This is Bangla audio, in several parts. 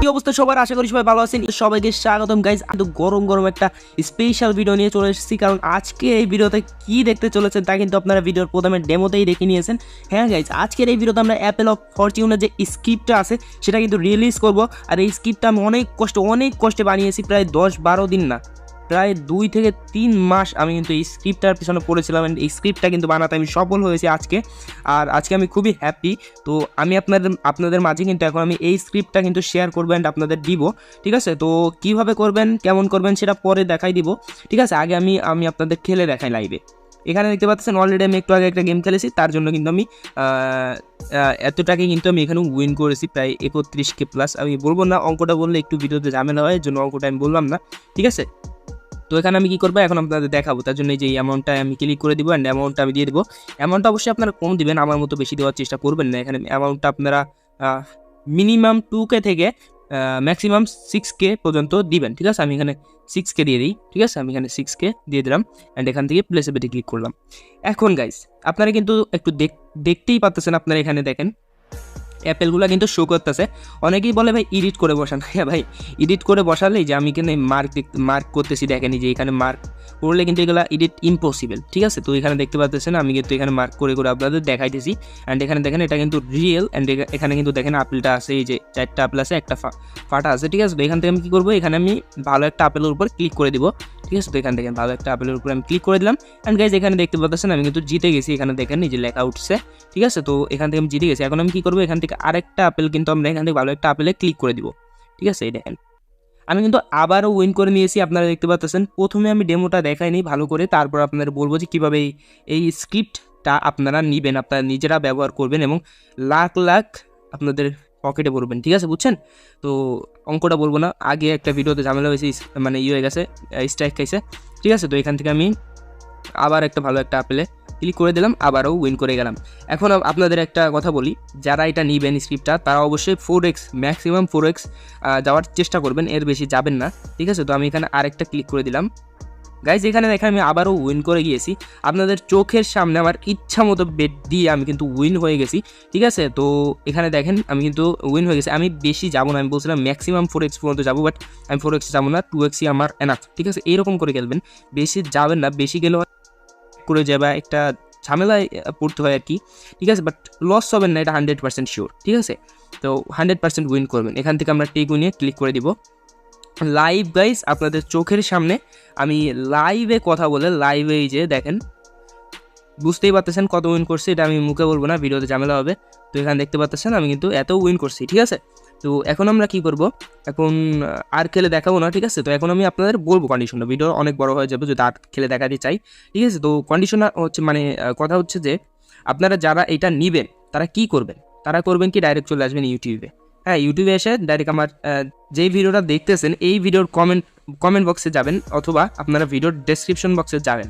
কি অবস্থা সবার, আশা করি সবাই ভালো আছেন। সবাইকে স্বাগতম গাইজ। কিন্তু গরম গরম একটা স্পেশাল ভিডিও নিয়ে চলে এসেছি, কারণ আজকে এই ভিডিওতে কি দেখতে চলেছেন তা কিন্তু আপনারা ভিডিওর প্রথমে ডেমোতেই দেখে নিয়েছেন। হ্যাঁ গাইজ, আজকের এই ভিডিওতে আমরা অ্যাপেল অফ ফরচুনের যে স্ক্রিপ্টটা আছে সেটা কিন্তু রিলিজ করব। আর এই স্ক্রিপ্টটা আমি অনেক কষ্টে বানিয়েছি, প্রায় 10-12 দিন না, প্রায় 2 থেকে 3 মাস আমি কিন্তু এই স্ক্রিপ্টটার পিছনে পড়েছিলাম। এই স্ক্রিপ্টটা কিন্তু বানাতে আমি সফল হয়েছি আজকে। আর আজকে আমি খুবই হ্যাপি। তো আমি আপনাদের মাঝে কিন্তু এখন আমি এই স্ক্রিপ্টটা কিন্তু শেয়ার করবো অ্যান্ড আপনাদের দিব, ঠিক আছে? তো কীভাবে করবেন, কেমন করবেন সেটা পরে দেখাই দিব, ঠিক আছে? আগে আমি আপনাদের খেলে দেখাই লাইভে। এখানে দেখতে পাচ্ছেন অলরেডি আমি একটু আগে একটা গেম খেলেছি, তার জন্য কিন্তু আমি এতটাকে কিন্তু আমি এখানে উইন করেছি, প্রায় 31K প্লাস। আমি বলবো না, অঙ্কটা বললে একটু ভিডিওতে ঝামেলা হয়, এর জন্য অঙ্কটা আমি বললাম না, ঠিক আছে? তো এখানে আমি কী করবো এখন আপনাদের দেখাবো। তার জন্য এই যে অ্যামাউন্টটা আমি ক্লিক করে দিব অ্যান্ড অ্যামাউন্টটা আমি দিয়ে দেবো। অ্যামাউন্টটা অবশ্যই আপনারা কম দিবেন, আমার মতো বেশি দেওয়ার চেষ্টা করবেন না। এখানে অ্যামাউন্টটা আপনারা মিনিমাম 2K থেকে ম্যাক্সিমাম 6K পর্যন্ত দিবেন, ঠিক আছে? আমি এখানে 6K দিয়ে দিই, ঠিক আছে? আমি এখানে 6K দিয়ে দিলাম অ্যান্ড এখান থেকে প্লেসেবেটে ক্লিক করলাম। এখন গাইস, আপনারা কিন্তু একটু দেখতেই পাচ্ছেন, আপনারা এখানে দেখেন অ্যাপেলগুলো কিন্তু শো করতেছে। অনেকেই বলে ভাই এডিট করে বসান। হ্যাঁ ভাই, এডিট করে বসালেই যে আমি এখানে মার্ক করতেছি, দেখেন যে এখানে মার্ক করলে কিন্তু এগুলো এডিট ইম্পসিবল, ঠিক আছে? তো এখানে দেখতে পাচ্ছেন আমি কিন্তু এখানে মার্ক করে আপনাদের দেখাইতেছি। অ্যান্ড এখানে দেখেন এটা কিন্তু রিয়েল। অ্যান্ড এখানে কিন্তু দেখেন আপেলটা আছে, এই যে 4টা আপেল আছে, একটা ফাটা আছে, ঠিক আছে? তো এখান থেকে আমি কী করবো, এখানে আমি ভালো একটা আপেলের উপর ক্লিক করে দিব, ঠিক আছে? তো এখান থেকে ভালো একটা আপেলের উপর আমি ক্লিক করে দিলাম। অ্যান্ড গাইজ এখানে দেখতে পাচ্ছেন আমি কিন্তু জিতে গেছি। এখানে দেখেন এই যে লেখা উঠছে, ঠিক আছে? তো এখান থেকে আমি জিতে গেছি। এখন আমি কী করবো, এখান থেকে আরেকটা আপেল কিন্তু আমরা এখান থেকে ভালো একটা আপেলে ক্লিক করে দিব, ঠিক আছে? এই দেখেন আমি কিন্তু আবারও উইন করে নিয়েছি। আপনারা দেখতে পাচ্ছেন প্রথমে আমি ডেমোটা দেখাইনি ভালো করে, তারপর আপনাদের বলবো যে কীভাবে এই স্ক্রিপ্টটা আপনারা নেবেন, আপনারা নিজেরা ব্যবহার করবেন এবং লাখ লাখ আপনাদের পকেটে পড়বেন, ঠিক আছে? বুঝছেন? তো অঙ্কটা বলবো না, আগে একটা ভিডিওতে ঝামেলা হয়েছে, মানে হয়ে গেছে, স্ট্রাইক খাইছে, ঠিক আছে? তো এখান থেকে আমি আবার একটা ভালো একটা আপেলে ক্লিক করে দিলাম, আবারও উইন করে গেলাম। এখন আপনাদের একটা কথা বলি, যারা এটা নিবেন স্ক্রিপ্টটা, তারা অবশ্যই 4x ম্যাক্সিমাম 4x যাওয়ার চেষ্টা করবেন, এর বেশি যাবেন না, ঠিক আছে? তো আমি এখানে আরেকটা ক্লিক করে দিলাম। গাইজ এখানে দেখেন আমি আবারও উইন করে গিয়েছি। আপনাদের চোখের সামনে আমার ইচ্ছা মতো বেট দিয়ে আমি কিন্তু উইন হয়ে গেছি, ঠিক আছে? তো এখানে দেখেন আমি কিন্তু উইন হয়ে গেছি। আমি বেশি যাবো না, আমি বলছিলাম ম্যাক্সিমাম 4x পর্যন্ত যাবো, বাট আমি 4x যাবো না, 2xই আমার এনাফ, ঠিক আছে? এইরকম করে খেলবেন, বেশি যাবেন না, বেশি গেলেও করে যাবে, একটা ঝামেলায় পড়তে হয় আর কি, ঠিক আছে? বাট লস হবেন না, এটা 100% শিওর, ঠিক আছে? তো 100% উইন করবেন। এখান থেকে আমরা টেক উইনে ক্লিক করে দিব লাইভ। গাইস আপনাদের চোখের সামনে আমি লাইভে কথা বলে, লাইভে এই যে দেখেন বুঝতেই পারতেছেন কত উইন করছি, এটা আমি মুখে বলবো না, ভিডিওতে ঝামেলা হবে। তো এখানে দেখতে পাচ্ছেন আমি কিন্তু এত উইন করছি, ঠিক আছে? তো এখন আমরা কি করব, এখন আর খেলে দেখাবো না, ঠিক আছে? তো এখন আমি আপনাদের বলবো কন্ডিশনটা, ভিডিও অনেক বড় হয়ে যাবে যদি আর খেলে দেখাতে চাই, ঠিক আছে? তো কন্ডিশন হচ্ছে, মানে কথা হচ্ছে যে আপনারা যারা এটা নেবেন তারা কি করবেন, তারা করবেন কি ডাইরেক্ট চলে আসবেন ইউটিউবে। হ্যাঁ, ইউটিউবে এসে ডাইরেক্ট আমার যেই ভিডিওটা দেখতেছেন এই ভিডিওর কমেন্ট বক্সে যাবেন, অথবা আপনারা ভিডিওর ডেসক্রিপশন বক্সে যাবেন।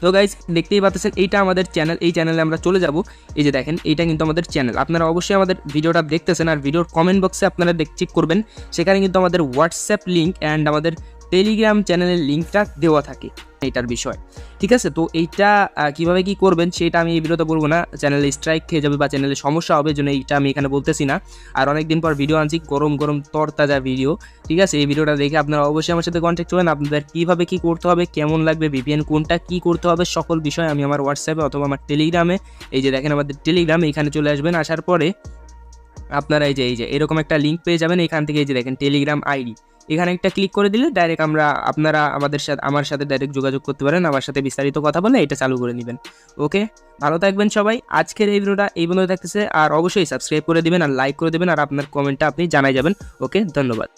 তো গাইজ দেখতেই পাচ্ছেন এইটা আমাদের চ্যানেল, এই চ্যানেলে আমরা চলে যাব। এই যে দেখেন এইটা কিন্তু আমাদের চ্যানেল। আপনারা অবশ্যই আমাদের ভিডিওটা দেখতেছেন, আর ভিডিওর কমেন্ট বক্সে আপনারা চেক করবেন, সেখানে কিন্তু আমাদের হোয়াটসঅ্যাপ লিঙ্ক অ্যান্ড আমাদের টেলিগ্রাম চ্যানেলের লিঙ্কটা দেওয়া থাকে এইটার বিষয়, ঠিক আছে? তো এইটা কীভাবে কী করবেন সেটা আমি এই ভিডিওতে বলবো না, চ্যানেলে স্ট্রাইক খেয়ে যাবে বা চ্যানেলে সমস্যা হবে, জন্য এইটা আমি এখানে বলতেছি না। আর অনেকদিন পর ভিডিও আনছি, গরম গরম তরতাজা ভিডিও, ঠিক আছে? এই ভিডিওটা দেখে আপনারা অবশ্যই আমার সাথে কন্ট্যাক্ট করবেন, আপনাদের কীভাবে কী করতে হবে, কেমন লাগবে, VPN কোনটা, কী করতে হবে, সকল বিষয় আমি আমার হোয়াটসঅ্যাপে অথবা আমার টেলিগ্রামে, এই যে দেখেন আমাদের টেলিগ্রামে, এখানে চলে আসবেন। আসার পরে আপনারা এই যে এরকম একটা লিঙ্ক পেয়ে যাবেন, এখান থেকে এই যে দেখেন টেলিগ্রাম আইডি, এখানে একটা ক্লিক করে দিলে ডাইরেক্ট আপনারা আমার সাথে ডাইরেক্ট যোগাযোগ করতে পারেন, আমার সাথে বিস্তারিত কথা বলে এটা চালু করে নেবেন। ওকে, ভালো থাকবেন সবাই। আজকের এই ভিডিওটা এই পর্যন্ত থাকতেছে, আর অবশ্যই সাবস্ক্রাইব করে দিবেন আর লাইক করে দেবেন, আর আপনার কমেন্টটা আপনি জানাই যাবেন। ওকে, ধন্যবাদ।